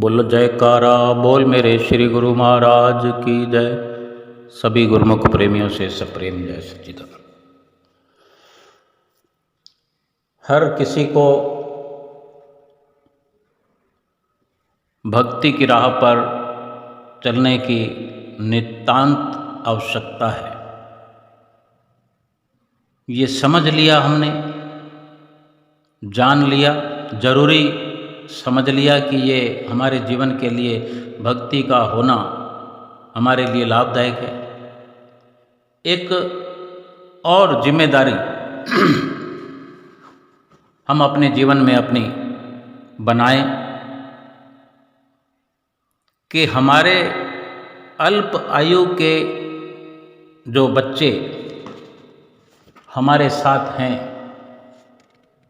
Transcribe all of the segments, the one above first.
बोलो जयकारा बोल मेरे श्री गुरु महाराज की जय। सभी गुरुमुख प्रेमियों से सप्रेम जय सच्चिदानंद। हर किसी को भक्ति की राह पर चलने की नितांत आवश्यकता है। ये समझ लिया हमने, जान लिया, जरूरी समझ लिया कि ये हमारे जीवन के लिए भक्ति का होना हमारे लिए लाभदायक है। एक और जिम्मेदारी हम अपने जीवन में अपनी बनाएं कि हमारे अल्प आयु के जो बच्चे हमारे साथ हैं,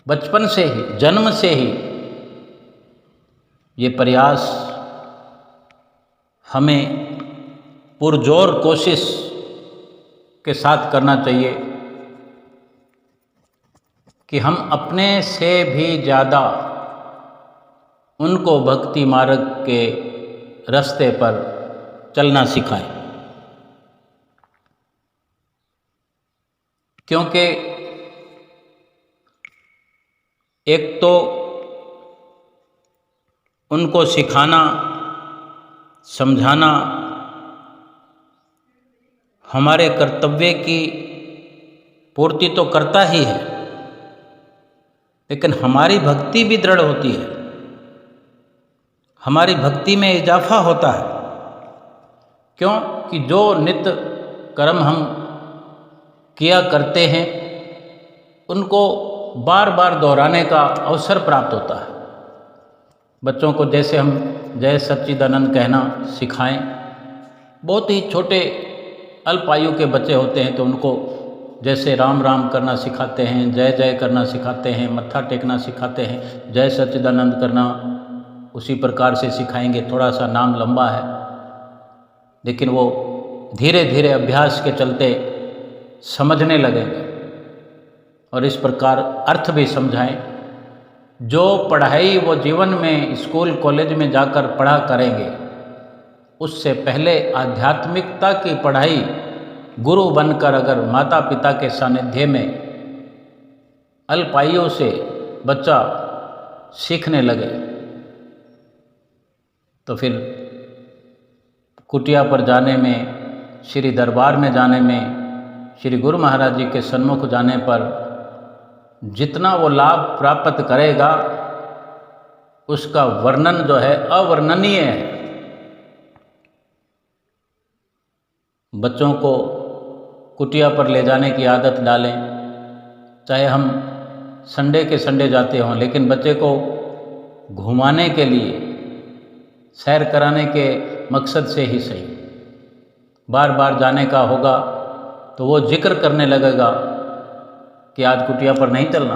बचपन से ही, जन्म से ही ये प्रयास हमें पुरजोर कोशिश के साथ करना चाहिए कि हम अपने से भी ज़्यादा उनको भक्ति मार्ग के रास्ते पर चलना सिखाएं। क्योंकि एक तो उनको सिखाना, समझाना हमारे कर्तव्य की पूर्ति तो करता ही है, लेकिन हमारी भक्ति भी दृढ़ होती है, हमारी भक्ति में इजाफा होता है। क्यों कि जो नित्य कर्म हम किया करते हैं उनको बार बार दोहराने का अवसर प्राप्त होता है। बच्चों को जैसे हम जय सच्चिदानंद कहना सिखाएं, बहुत ही छोटे अल्पायु के बच्चे होते हैं तो उनको जैसे राम राम करना सिखाते हैं, जय जय करना सिखाते हैं, मत्था टेकना सिखाते हैं, जय सच्चिदानंद करना उसी प्रकार से सिखाएंगे। थोड़ा सा नाम लंबा है, लेकिन वो धीरे धीरे अभ्यास के चलते समझने लगेंगे। और इस प्रकार अर्थ भी समझाएं। जो पढ़ाई वो जीवन में स्कूल कॉलेज में जाकर पढ़ा करेंगे, उससे पहले आध्यात्मिकता की पढ़ाई गुरु बनकर अगर माता पिता के सानिध्य में अल्पायु से बच्चा सीखने लगे तो फिर कुटिया पर जाने में, श्री दरबार में जाने में, श्री गुरु महाराज जी के सन्मुख जाने पर जितना वो लाभ प्राप्त करेगा उसका वर्णन जो है अवर्णनीय है। बच्चों को कुटिया पर ले जाने की आदत डालें, चाहे हम संडे के संडे जाते हों, लेकिन बच्चे को घुमाने के लिए, सैर कराने के मकसद से ही सही। बार बार जाने का होगा तो वो जिक्र करने लगेगा कि आज कुटिया पर नहीं चलना,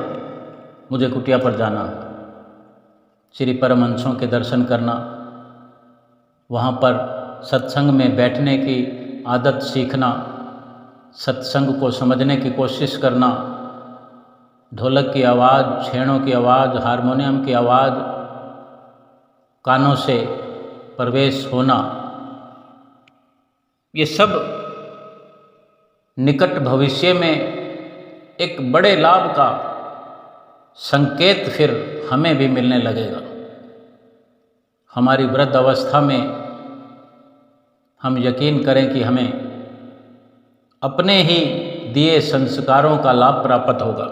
मुझे कुटिया पर जाना है। श्री परमहंसों के दर्शन करना, वहाँ पर सत्संग में बैठने की आदत सीखना, सत्संग को समझने की कोशिश करना, ढोलक की आवाज़, छेड़ों की आवाज़, हारमोनियम की आवाज़ कानों से प्रवेश होना, ये सब निकट भविष्य में एक बड़े लाभ का संकेत फिर हमें भी मिलने लगेगा। हमारी वृद्ध अवस्था में हम यकीन करें कि हमें अपने ही दिए संस्कारों का लाभ प्राप्त होगा।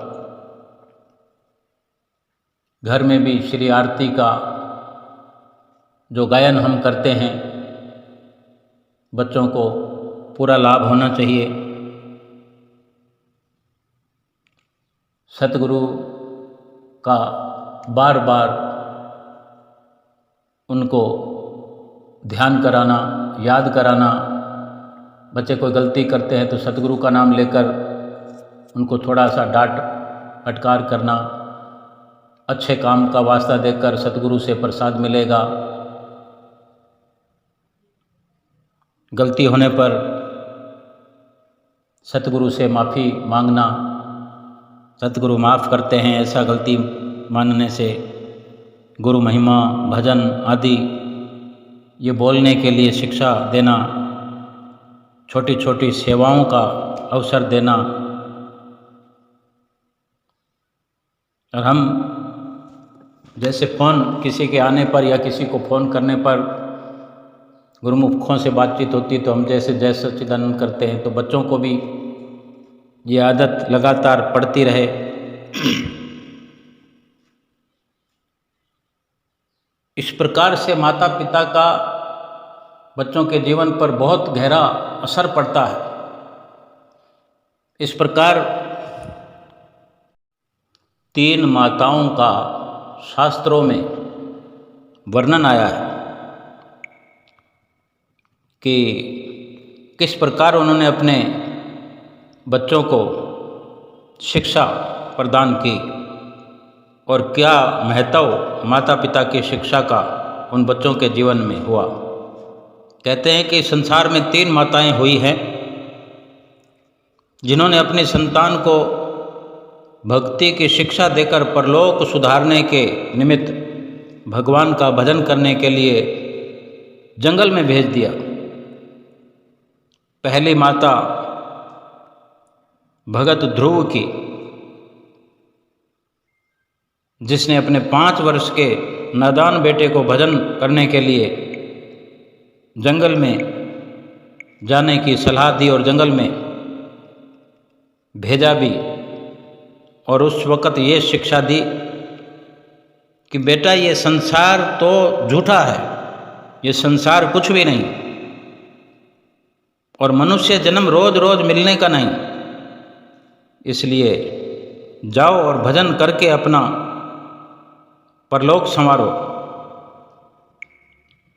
घर में भी श्री आरती का जो गायन हम करते हैं, बच्चों को पूरा लाभ होना चाहिए। सतगुरु का बार बार उनको ध्यान कराना, याद कराना। बच्चे कोई गलती करते हैं तो सतगुरु का नाम लेकर उनको थोड़ा सा डांट फटकार करना, अच्छे काम का वास्ता देकर सतगुरु से प्रसाद मिलेगा। गलती होने पर सतगुरु से माफ़ी मांगना, सतगुरु माफ़ करते हैं, ऐसा गलती मानने से गुरु महिमा, भजन आदि ये बोलने के लिए शिक्षा देना, छोटी छोटी सेवाओं का अवसर देना। और हम जैसे फ़ोन किसी के आने पर या किसी को फ़ोन करने पर गुरुमुखों से बातचीत होती तो हम जैसे जय सच्चिदानंद करते हैं, तो बच्चों को भी ये आदत लगातार पड़ती रहे। इस प्रकार से माता पिता का बच्चों के जीवन पर बहुत गहरा असर पड़ता है। इस प्रकार 3 माताओं का शास्त्रों में वर्णन आया है कि किस प्रकार उन्होंने अपने बच्चों को शिक्षा प्रदान की और क्या महत्व माता पिता की शिक्षा का उन बच्चों के जीवन में हुआ। कहते हैं कि संसार में 3 माताएं हुई हैं जिन्होंने अपनी संतान को भक्ति की शिक्षा देकर परलोक सुधारने के निमित्त भगवान का भजन करने के लिए जंगल में भेज दिया। पहली माता भगत ध्रुव की, जिसने अपने 5 वर्ष के नादान बेटे को भजन करने के लिए जंगल में जाने की सलाह दी और जंगल में भेजा भी, और उस वक़्त ये शिक्षा दी कि बेटा ये संसार तो झूठा है, ये संसार कुछ भी नहीं, और मनुष्य जन्म रोज रोज मिलने का नहीं, इसलिए जाओ और भजन करके अपना परलोक संवारो।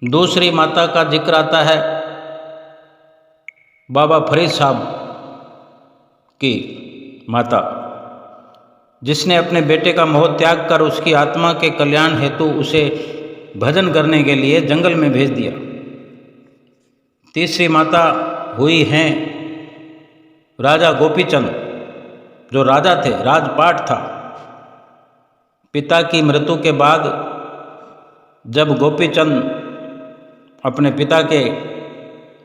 दूसरी माता का जिक्र आता है बाबा फरीद साहब की माता, जिसने अपने बेटे का मोह त्याग कर उसकी आत्मा के कल्याण हेतु उसे भजन करने के लिए जंगल में भेज दिया। तीसरी माता हुई हैं राजा गोपीचंद, जो राजा थे, राजपाट था। पिता की मृत्यु के बाद जब गोपीचंद अपने पिता के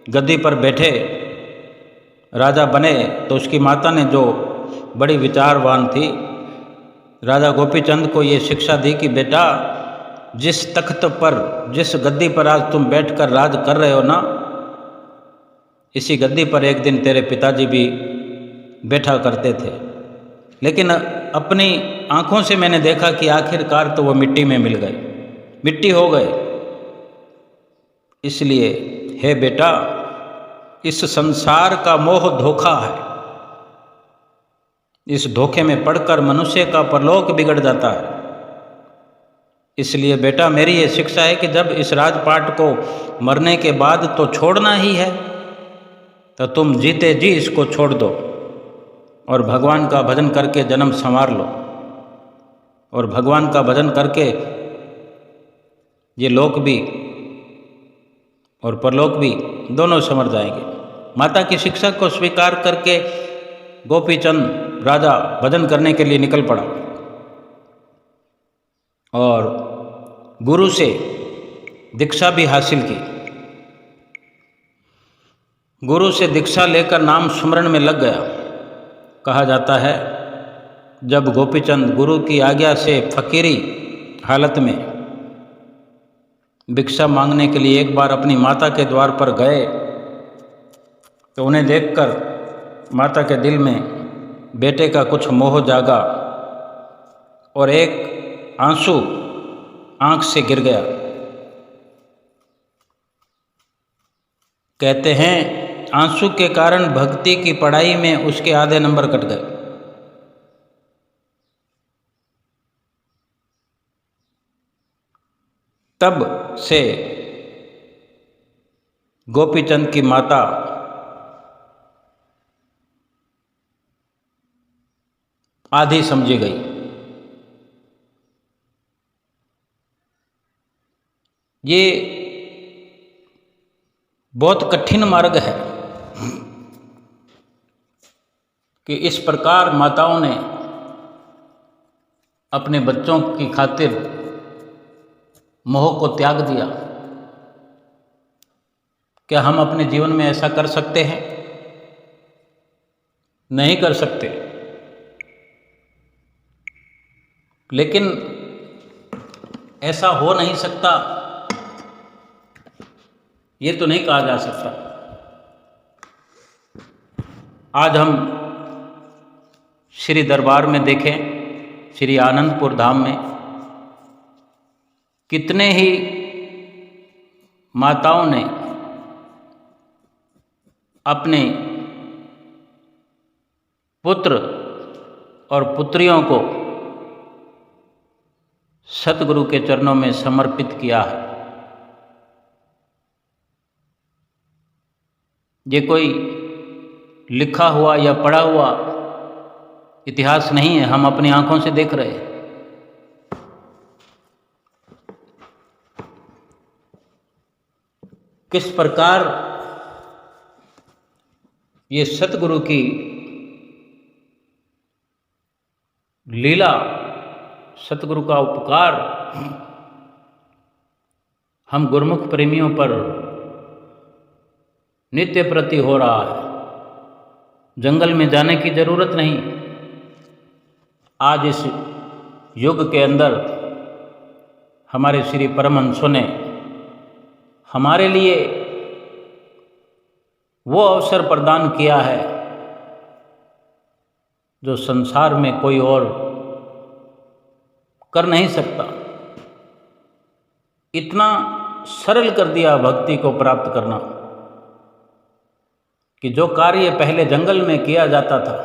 गद्दी पर बैठे, राजा बने, तो उसकी माता ने, जो बड़ी विचारवान थी, राजा गोपीचंद को ये शिक्षा दी कि बेटा जिस तख्त पर, जिस गद्दी पर आज तुम बैठकर राज कर रहे हो ना, इसी गद्दी पर एक दिन तेरे पिताजी भी बैठा करते थे, लेकिन अपनी आँखों से मैंने देखा कि आखिरकार तो वो मिट्टी में मिल गए, मिट्टी हो गए। इसलिए हे बेटा, इस संसार का मोह धोखा है, इस धोखे में पड़कर मनुष्य का परलोक बिगड़ जाता है। इसलिए बेटा मेरी ये शिक्षा है कि जब इस राजपाट को मरने के बाद तो छोड़ना ही है, तो तुम जीते जी इसको छोड़ दो और भगवान का भजन करके जन्म संवार लो, और भगवान का भजन करके ये लोक भी और परलोक भी दोनों संवर जाएंगे। माता की शिक्षा को स्वीकार करके गोपीचंद राजा भजन करने के लिए निकल पड़ा और गुरु से दीक्षा भी हासिल की। गुरु से दीक्षा लेकर नाम सुमरण में लग गया। कहा जाता है जब गोपीचंद गुरु की आज्ञा से फकीरी हालत में भिक्षा मांगने के लिए एक बार अपनी माता के द्वार पर गए, तो उन्हें देखकर माता के दिल में बेटे का कुछ मोह जागा और एक आंसू आंख से गिर गया। कहते हैं आंसू के कारण भक्ति की पढ़ाई में उसके आधे नंबर कट गए। तब से गोपीचंद की माता आधी समझी गई। ये बहुत कठिन मार्ग है कि इस प्रकार माताओं ने अपने बच्चों की खातिर मोह को त्याग दिया क्या हम अपने जीवन में ऐसा कर सकते हैं? नहीं कर सकते। लेकिन ऐसा हो नहीं सकता, ये तो नहीं कहा जा सकता। आज हम श्री दरबार में देखें, श्री आनंदपुर धाम में कितने ही माताओं ने अपने पुत्र और पुत्रियों को सतगुरु के चरणों में समर्पित किया है। ये कोई लिखा हुआ या पढ़ा हुआ इतिहास नहीं है, हम अपनी आंखों से देख रहे हैं। किस प्रकार ये सतगुरु की लीला, सतगुरु का उपकार हम गुरुमुख प्रेमियों पर नित्य प्रति हो रहा है। जंगल में जाने की जरूरत नहीं। आज इस युग के अंदर हमारे श्री परमहंसों ने हमारे लिए वो अवसर प्रदान किया है जो संसार में कोई और कर नहीं सकता। इतना सरल कर दिया भक्ति को प्राप्त करना कि जो कार्य पहले जंगल में किया जाता था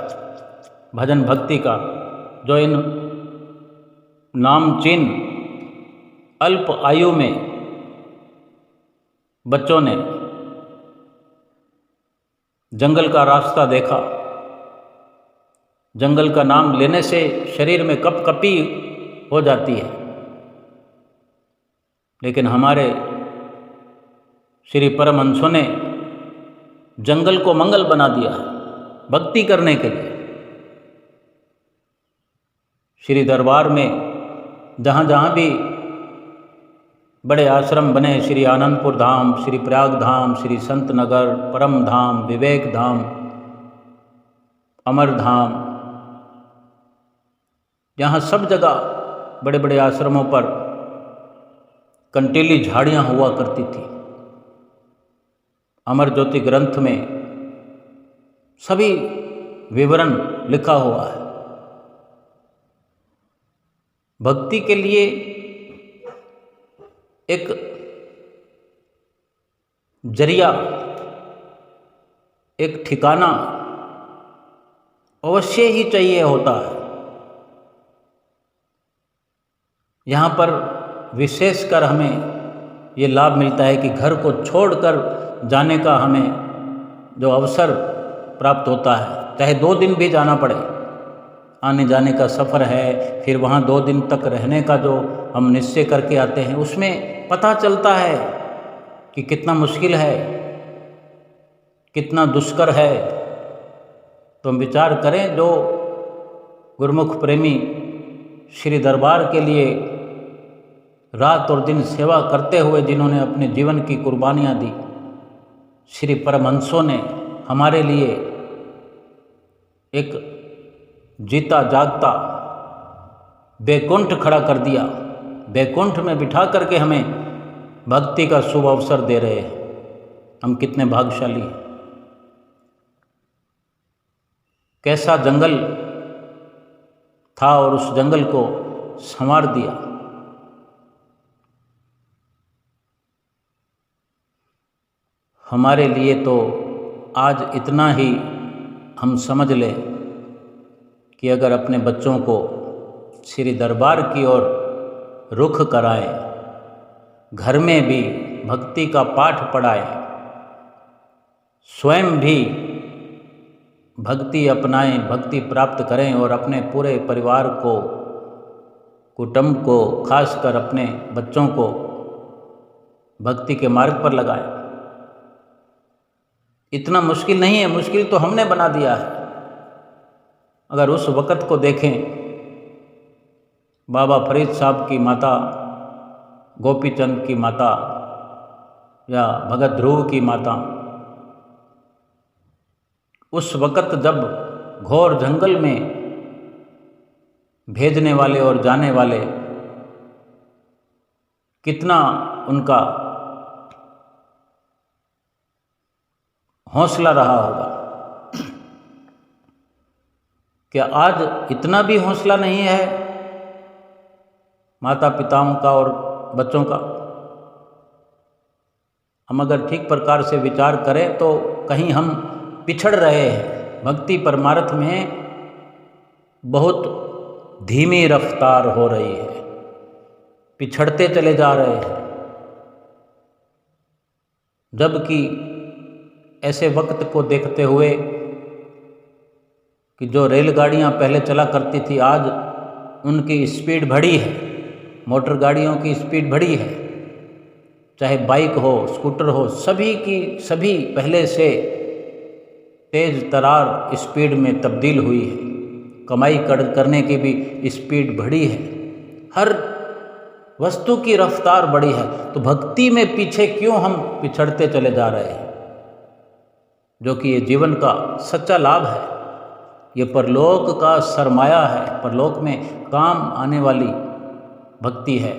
भजन भक्ति का, जो इन नामचीन अल्प आयु में बच्चों ने जंगल का रास्ता देखा, जंगल का नाम लेने से शरीर में कपकपी हो जाती है, लेकिन हमारे श्री परमहंसों ने जंगल को मंगल बना दिया है भक्ति करने के लिए। श्री दरबार में जहाँ जहाँ भी बड़े आश्रम बने, श्री आनंदपुर धाम, श्री प्रयाग धाम, श्री संत नगर, परम धाम, विवेक धाम, अमर धाम, यहाँ सब जगह बड़े बड़े आश्रमों पर कंटीली झाड़ियाँ हुआ करती थी। अमर ज्योति ग्रंथ में सभी विवरण लिखा हुआ है। भक्ति के लिए एक जरिया, एक ठिकाना अवश्य ही चाहिए होता है। यहाँ पर विशेषकर हमें ये लाभ मिलता है कि घर को छोड़कर जाने का हमें जो अवसर प्राप्त होता है, चाहे 2 दिन भी जाना पड़े, आने जाने का सफ़र है, फिर वहाँ 2 दिन तक रहने का जो हम निश्चय करके आते हैं, उसमें पता चलता है कि कितना मुश्किल है, कितना दुष्कर है। तो हम विचार करें, जो गुरुमुख प्रेमी श्री दरबार के लिए रात और दिन सेवा करते हुए जिन्होंने अपने जीवन की कुर्बानियाँ दी, श्री परमहंसों ने हमारे लिए एक जीता जागता बैकुंठ खड़ा कर दिया। बैकुंठ में बिठा करके हमें भक्ति का शुभ अवसर दे रहे हैं। हम कितने भाग्यशाली हैं। कैसा जंगल था और उस जंगल को संवार दिया। हमारे लिए तो आज इतना ही हम समझ लें कि अगर अपने बच्चों को श्री दरबार की ओर रुख कराएं, घर में भी भक्ति का पाठ पढ़ाएं, स्वयं भी भक्ति अपनाएं, भक्ति प्राप्त करें और अपने पूरे परिवार को, कुटुंब को, खासकर अपने बच्चों को भक्ति के मार्ग पर लगाएं। इतना मुश्किल नहीं है, मुश्किल तो हमने बना दिया है। अगर उस वक़्त को देखें, बाबा फरीद साहब की माता, गोपीचंद की माता या भगत ध्रुव की माता, उस वक़्त जब घोर जंगल में भेजने वाले और जाने वाले कितना उनका हौसला रहा होगा, क्या आज इतना भी हौसला नहीं है माता पिताओं का और बच्चों का? हम अगर ठीक प्रकार से विचार करें तो कहीं हम पिछड़ रहे हैं। भक्ति परमार्थ में बहुत धीमी रफ्तार हो रही है, पिछड़ते चले जा रहे हैं। जबकि ऐसे वक्त को देखते हुए कि जो रेलगाड़ियां पहले चला करती थी, आज उनकी स्पीड बढ़ी है, मोटर गाड़ियों की स्पीड बढ़ी है, चाहे बाइक हो, स्कूटर हो, सभी की सभी पहले से तेज तरार स्पीड में तब्दील हुई है। कमाई करने की भी स्पीड बढ़ी है, हर वस्तु की रफ्तार बढ़ी है। तो भक्ति में पीछे क्यों हम पिछड़ते चले जा रहे हैं, जो कि ये जीवन का सच्चा लाभ है, ये परलोक का सरमाया है, परलोक में काम आने वाली भक्ति है,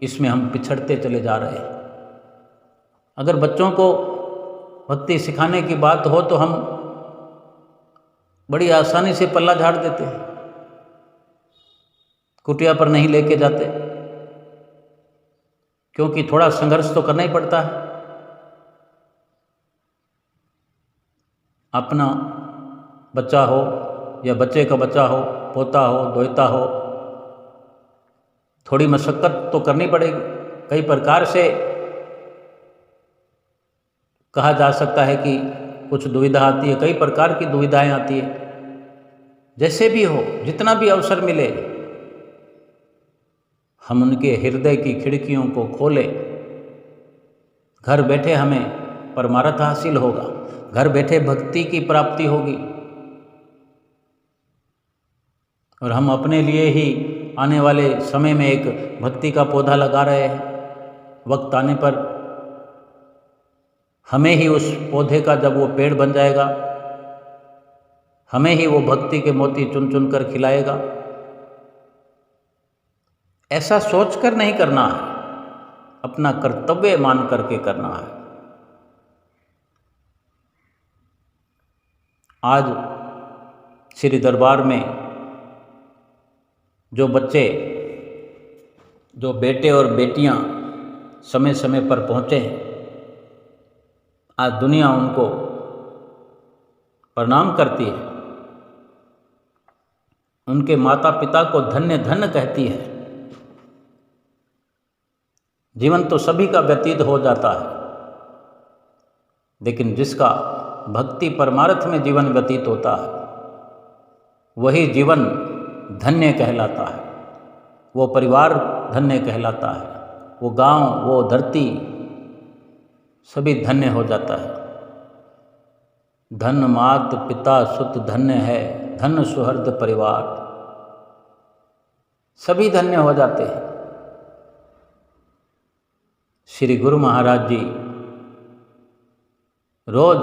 इसमें हम पिछड़ते चले जा रहे हैं। अगर बच्चों को भक्ति सिखाने की बात हो तो हम बड़ी आसानी से पल्ला झाड़ देते हैं, कुटिया पर नहीं लेके जाते, क्योंकि थोड़ा संघर्ष तो करना ही पड़ता है। अपना बच्चा हो या बच्चे का बच्चा हो, पोता हो, दोहिता हो, थोड़ी मशक्क़त तो करनी पड़ेगी। कई प्रकार से कहा जा सकता है कि कुछ दुविधा आती है, कई प्रकार की दुविधाएं आती है। जैसे भी हो, जितना भी अवसर मिले, हम उनके हृदय की खिड़कियों को खोलें। घर बैठे हमें परमार्थ हासिल होगा, घर बैठे भक्ति की प्राप्ति होगी, और हम अपने लिए ही आने वाले समय में एक भक्ति का पौधा लगा रहे हैं। वक्त आने पर हमें ही उस पौधे का, जब वो पेड़ बन जाएगा, हमें ही वो भक्ति के मोती चुन चुन कर खिलाएगा। ऐसा सोचकर नहीं करना है, अपना कर्तव्य मान करके करना है। आज श्री दरबार में जो बच्चे, जो बेटे और बेटियां समय समय पर पहुँचे हैं, आज दुनिया उनको प्रणाम करती है, उनके माता पिता को धन्य धन्य कहती है। जीवन तो सभी का व्यतीत हो जाता है, लेकिन जिसका भक्ति परमार्थ में जीवन व्यतीत होता है, वही जीवन धन्य कहलाता है, वो परिवार धन्य कहलाता है, वो गांव, वो धरती, सभी धन्य हो जाता है। धन मात पिता सुत धन्य है, धन सुहृद परिवार, सभी धन्य हो जाते हैं। श्री गुरु महाराज जी रोज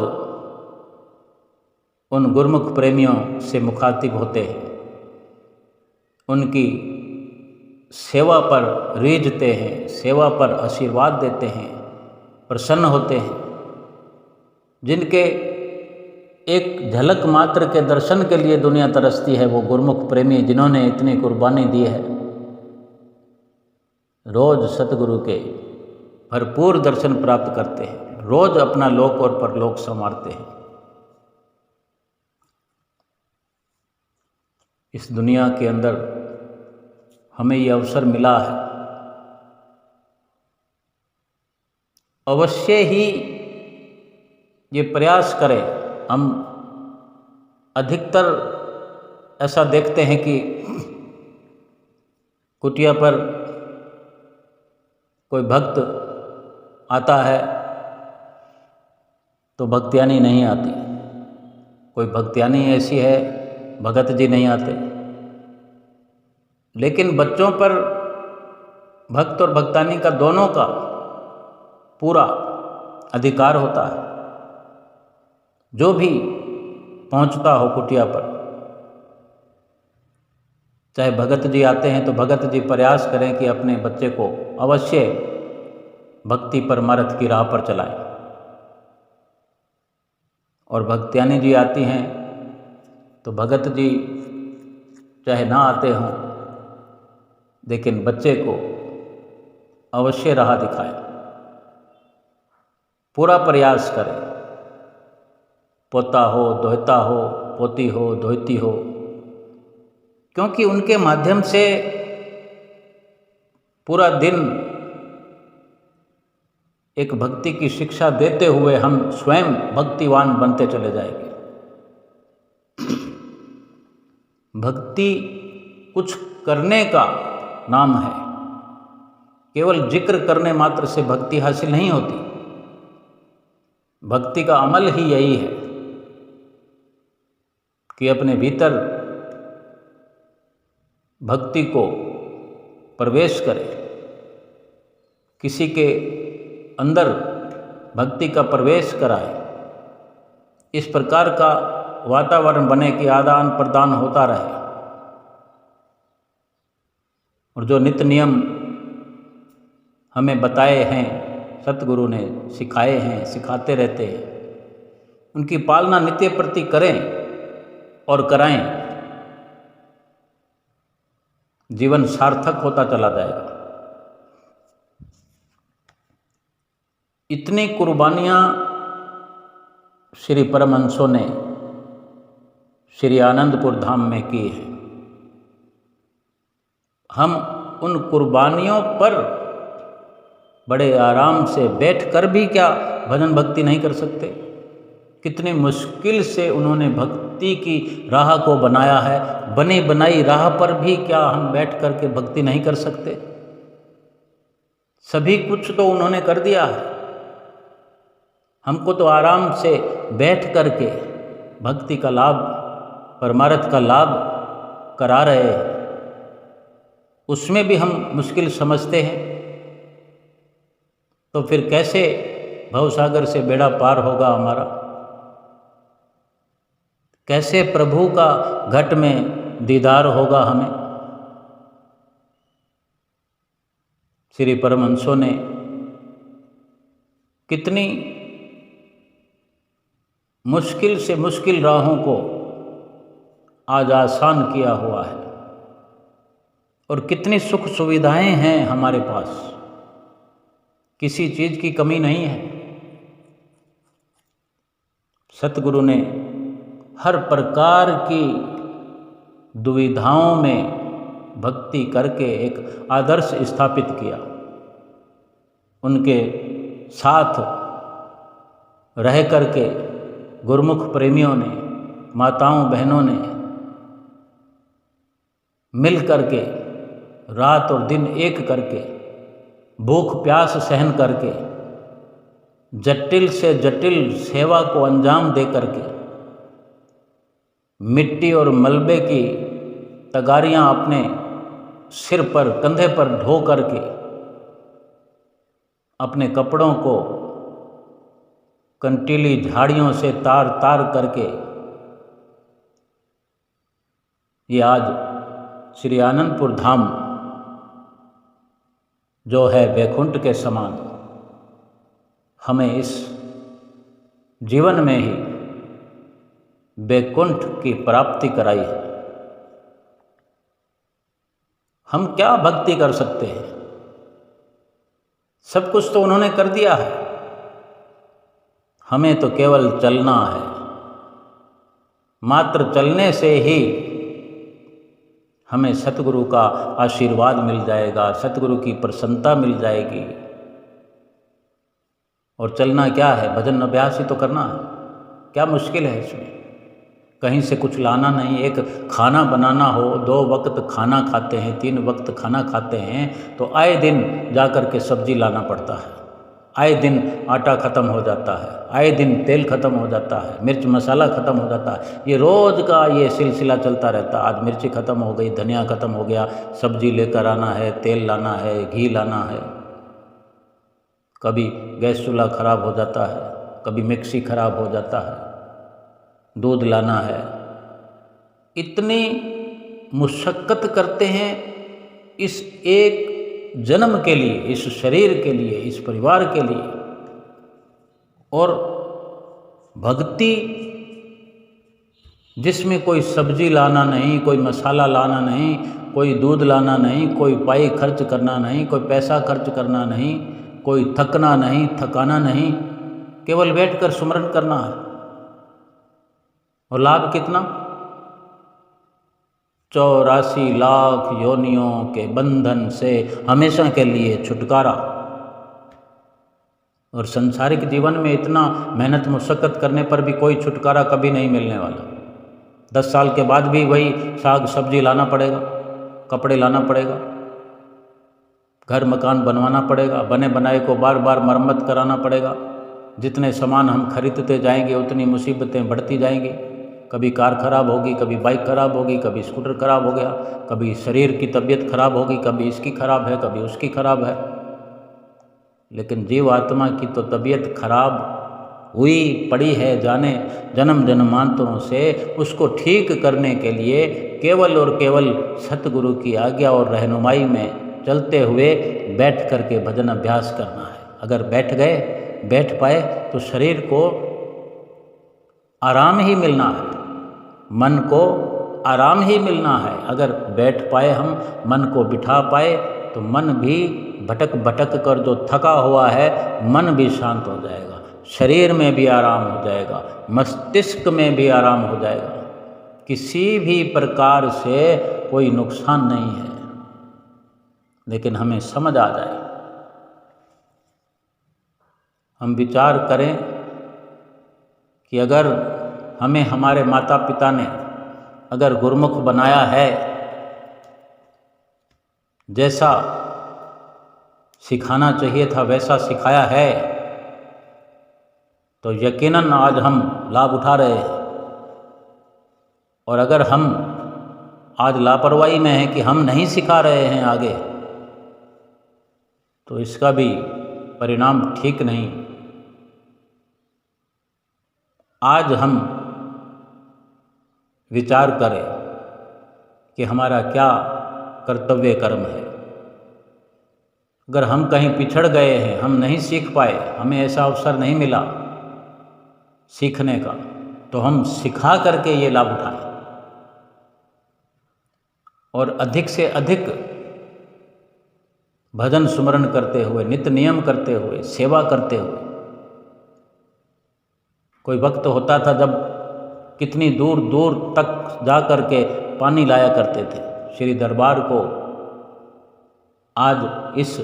उन गुरुमुख प्रेमियों से मुखातिब होते हैं, उनकी सेवा पर रीझते हैं, सेवा पर आशीर्वाद देते हैं, प्रसन्न होते हैं। जिनके एक झलक मात्र के दर्शन के लिए दुनिया तरसती है, वो गुरुमुख प्रेमी जिन्होंने इतनी कुर्बानी दी है, रोज सतगुरु के भरपूर दर्शन प्राप्त करते हैं, रोज अपना लोक और परलोक संवारते हैं। इस दुनिया के अंदर हमें ये अवसर मिला है, अवश्य ही ये प्रयास करें। हम अधिकतर ऐसा देखते हैं कि कुटिया पर कोई भक्त आता है तो भक्तियानी नहीं आती, कोई भक्तियानी ऐसी है भगत जी नहीं आते। लेकिन बच्चों पर भक्त और भक्तानी का दोनों का पूरा अधिकार होता है। जो भी पहुंचता हो कुटिया पर, चाहे भगत जी आते हैं तो भगत जी प्रयास करें कि अपने बच्चे को अवश्य भक्ति परमार्थ की राह पर चलाएं। और भक्त्यानी जी आती हैं तो भगत जी चाहे ना आते हों, लेकिन बच्चे को अवश्य राह दिखाएं, पूरा प्रयास करें। पोता हो, दोहता हो, पोती हो, दोहती हो, क्योंकि उनके माध्यम से पूरा दिन एक भक्ति की शिक्षा देते हुए हम स्वयं भक्तिवान बनते चले जाएंगे। भक्ति कुछ करने का नाम है, केवल जिक्र करने मात्र से भक्ति हासिल नहीं होती। भक्ति का अमल ही यही है कि अपने भीतर भक्ति को प्रवेश करें, किसी के अंदर भक्ति का प्रवेश कराए। इस प्रकार का वातावरण बने कि आदान प्रदान होता रहे। और जो नित्य नियम हमें बताए हैं, सतगुरु ने सिखाए हैं, सिखाते रहते हैं, उनकी पालना नित्य प्रति करें और कराएं। जीवन सार्थक होता चला जाएगा। इतनी कुर्बानियाँ श्री परमहंसों ने श्री आनंदपुर धाम में की है। हम उन कुर्बानियों पर बड़े आराम से बैठकर भी क्या भजन भक्ति नहीं कर सकते? कितनी मुश्किल से उन्होंने भक्ति की राह को बनाया है। बनी बनाई राह पर भी क्या हम बैठ कर के भक्ति नहीं कर सकते? सभी कुछ तो उन्होंने कर दिया है, हमको तो आराम से बैठ कर के भक्ति का लाभ, परमार्थ का लाभ करा रहे हैं। उसमें भी हम मुश्किल समझते हैं, तो फिर कैसे भवसागर से बेड़ा पार होगा हमारा? कैसे प्रभु का घट में दीदार होगा हमें? श्री परमहंसों ने कितनी मुश्किल से मुश्किल राहों को आज आसान किया हुआ है, और कितनी सुख सुविधाएं हैं हमारे पास, किसी चीज़ की कमी नहीं है। सतगुरु ने हर प्रकार की दुविधाओं में भक्ति करके एक आदर्श स्थापित किया। उनके साथ रह करके गुरुमुख प्रेमियों ने, माताओं बहनों ने मिल करके रात और दिन एक करके, भूख प्यास सहन करके, जटिल से जटिल सेवा को अंजाम दे करके, मिट्टी और मलबे की तगारियां अपने सिर पर, कंधे पर ढो करके, अपने कपड़ों को कंटीली झाड़ियों से तार तार करके, ये आज श्री आनंदपुर धाम जो है वैकुंठ के समान, हमें इस जीवन में ही वैकुंठ की प्राप्ति कराई है। हम क्या भक्ति कर सकते हैं? सब कुछ तो उन्होंने कर दिया है, हमें तो केवल चलना है। मात्र चलने से ही हमें सतगुरु का आशीर्वाद मिल जाएगा, सतगुरु की प्रसन्नता मिल जाएगी। और चलना क्या है? भजन अभ्यास ही तो करना है। क्या मुश्किल है इसमें? कहीं से कुछ लाना नहीं। एक खाना बनाना हो, 2 वक्त खाना खाते हैं, 3 वक्त खाना खाते हैं, तो आए दिन जा कर के सब्जी लाना पड़ता है, आए दिन आटा ख़त्म हो जाता है, आए दिन तेल ख़त्म हो जाता है, मिर्च मसाला ख़त्म हो जाता है। ये रोज़ का ये सिलसिला चलता रहता है। आज मिर्ची ख़त्म हो गई, धनिया ख़त्म हो गया, सब्जी लेकर आना है, तेल लाना है, घी लाना है, कभी गैस चूल्हा ख़राब हो जाता है, कभी मिक्सी ख़राब हो जाता है, दूध लाना है, इतनी मुशक्क़त करते हैं इस एक जन्म के लिए, इस शरीर के लिए, इस परिवार के लिए। और भक्ति जिसमें कोई सब्जी लाना नहीं, कोई मसाला लाना नहीं, कोई दूध लाना नहीं, कोई पाई खर्च करना नहीं, कोई पैसा खर्च करना नहीं, कोई थकना नहीं, थकाना नहीं, केवल बैठकर सुमरन करना है। और लाभ कितना? 84 लाख योनियों के बंधन से हमेशा के लिए छुटकारा। और संसारिक जीवन में इतना मेहनत मुशक्क़त करने पर भी कोई छुटकारा कभी नहीं मिलने वाला। 10 साल के बाद भी वही साग सब्जी लाना पड़ेगा, कपड़े लाना पड़ेगा, घर मकान बनवाना पड़ेगा, बने बनाए को बार बार मरम्मत कराना पड़ेगा। जितने सामान हम खरीदते जाएंगे उतनी मुसीबतें बढ़ती जाएंगी। कभी कार खराब होगी, कभी बाइक खराब होगी, कभी स्कूटर खराब हो गया, कभी शरीर की तबीयत खराब होगी, कभी इसकी खराब है, कभी उसकी खराब है। लेकिन जीव आत्मा की तो तबीयत खराब हुई पड़ी है जाने जन्म जन्मांतरों से। उसको ठीक करने के लिए केवल और केवल सतगुरु की आज्ञा और रहनुमाई में चलते हुए बैठ करके भजन अभ्यास करना है। अगर बैठ पाए तो शरीर को आराम ही मिलना है, मन को आराम ही मिलना है। अगर बैठ पाए, हम मन को बिठा पाए, तो मन भी भटक भटक कर जो थका हुआ है, मन भी शांत हो जाएगा, शरीर में भी आराम हो जाएगा, मस्तिष्क में भी आराम हो जाएगा। किसी भी प्रकार से कोई नुकसान नहीं है। लेकिन हमें समझ आ जाए, हम विचार करें कि अगर हमें हमारे माता पिता ने अगर गुरुमुख बनाया है, जैसा सिखाना चाहिए था वैसा सिखाया है, तो यकीनन आज हम लाभ उठा रहे हैं। और अगर हम आज लापरवाही में हैं कि हम नहीं सिखा रहे हैं आगे, तो इसका भी परिणाम ठीक नहीं। आज हम विचार करें कि हमारा क्या कर्तव्य कर्म है। अगर हम कहीं पिछड़ गए हैं, हम नहीं सीख पाए, हमें ऐसा अवसर नहीं मिला सीखने का, तो हम सिखा करके ये लाभ उठाएं और अधिक से अधिक भजन सुमरन करते हुए, नित्य नियम करते हुए, सेवा करते हुए। कोई वक्त होता था जब कितनी दूर दूर तक जा कर के पानी लाया करते थे श्री दरबार को। आज इस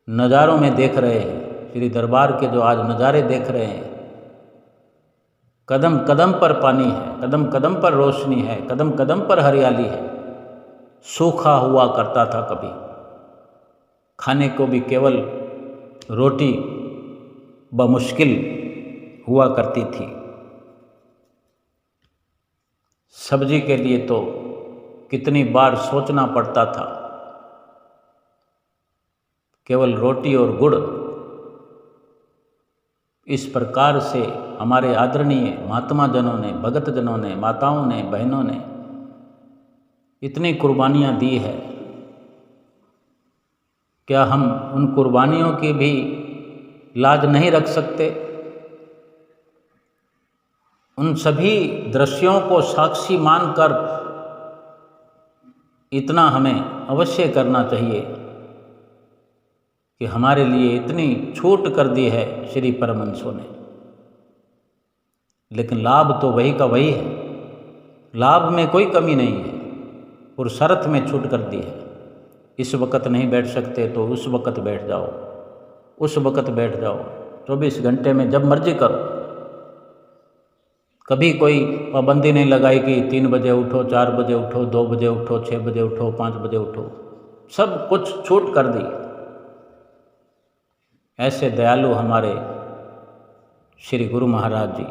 नज़ारों में देख रहे हैं, श्री दरबार के जो आज नज़ारे देख रहे हैं, कदम कदम पर पानी है, कदम कदम पर रोशनी है, कदम कदम पर हरियाली है। सूखा हुआ करता था कभी, खाने को भी केवल रोटी बमुश्किल हुआ करती थी। सब्जी के लिए तो कितनी बार सोचना पड़ता था। केवल रोटी और गुड़। इस प्रकार से हमारे आदरणीय महात्मा जनों ने, भगत जनों ने, माताओं ने, बहनों ने इतनी कुर्बानियाँ दी है। क्या हम उन कुर्बानियों की भी लाज नहीं रख सकते? उन सभी दृश्यों को साक्षी मानकर इतना हमें अवश्य करना चाहिए कि हमारे लिए इतनी छूट कर दी है श्री परमहंसों ने। लेकिन लाभ तो वही का वही है, लाभ में कोई कमी नहीं है, पुरुषार्थ में छूट कर दी है। इस वक्त नहीं बैठ सकते तो उस वक्त बैठ जाओ, उस वक्त बैठ जाओ, 24 घंटे में जब मर्जी करो। कभी कोई पाबंदी नहीं लगाई कि 3 बजे उठो, 4 बजे उठो, 2 बजे उठो, 6 बजे उठो, 5 बजे उठो। सब कुछ छूट कर दी। ऐसे दयालु हमारे श्री गुरु महाराज जी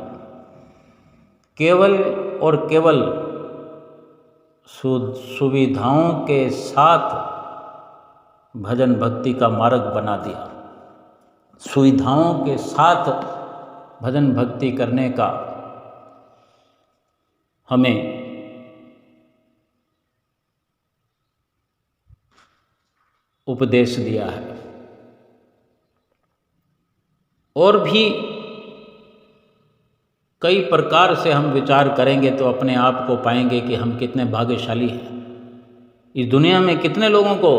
केवल और केवल सुविधाओं के साथ भजन भक्ति का मार्ग बना दिया। सुविधाओं के साथ भजन भक्ति करने का हमें उपदेश दिया है। और भी कई प्रकार से हम विचार करेंगे तो अपने आप को पाएंगे कि हम कितने भाग्यशाली हैं। इस दुनिया में कितने लोगों को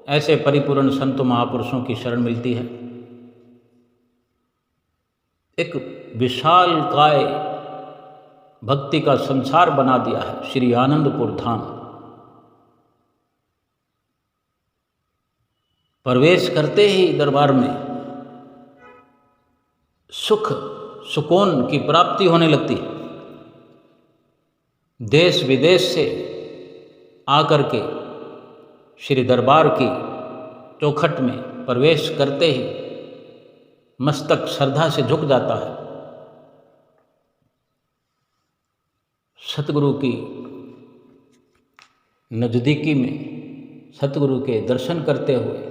ऐसे परिपूर्ण संत महापुरुषों की शरण मिलती है। एक विशाल काय भक्ति का संसार बना दिया है श्री आनंदपुर धाम। प्रवेश करते ही दरबार में सुख सुकून की प्राप्ति होने लगती है। देश विदेश से आकर के श्री दरबार की चौखट में प्रवेश करते ही मस्तक श्रद्धा से झुक जाता है। सतगुरु की नज़दीकी में सतगुरु के दर्शन करते हुए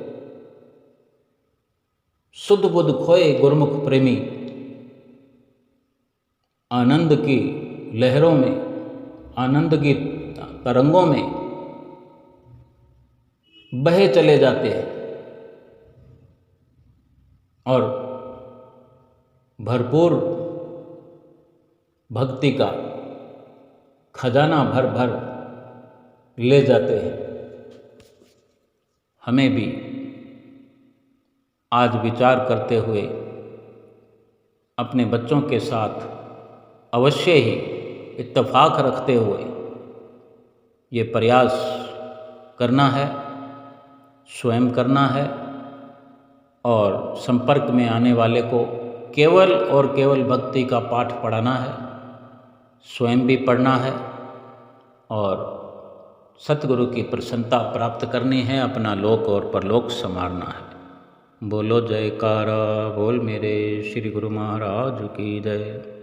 शुद्ध बुद्ध खोए गुरमुख प्रेमी आनंद की लहरों में, आनंद की तरंगों में बहे चले जाते हैं और भरपूर भक्ति का खजाना भर भर ले जाते हैं। हमें भी आज विचार करते हुए अपने बच्चों के साथ अवश्य ही इत्तेफाक रखते हुए ये प्रयास करना है, स्वयं करना है और संपर्क में आने वाले को केवल और केवल भक्ति का पाठ पढ़ाना है, स्वयं भी पढ़ना है और सतगुरु की प्रसन्नता प्राप्त करनी है, अपना लोक और परलोक संवारना है। बोलो जयकारा बोल मेरे श्री गुरु महाराज की जय।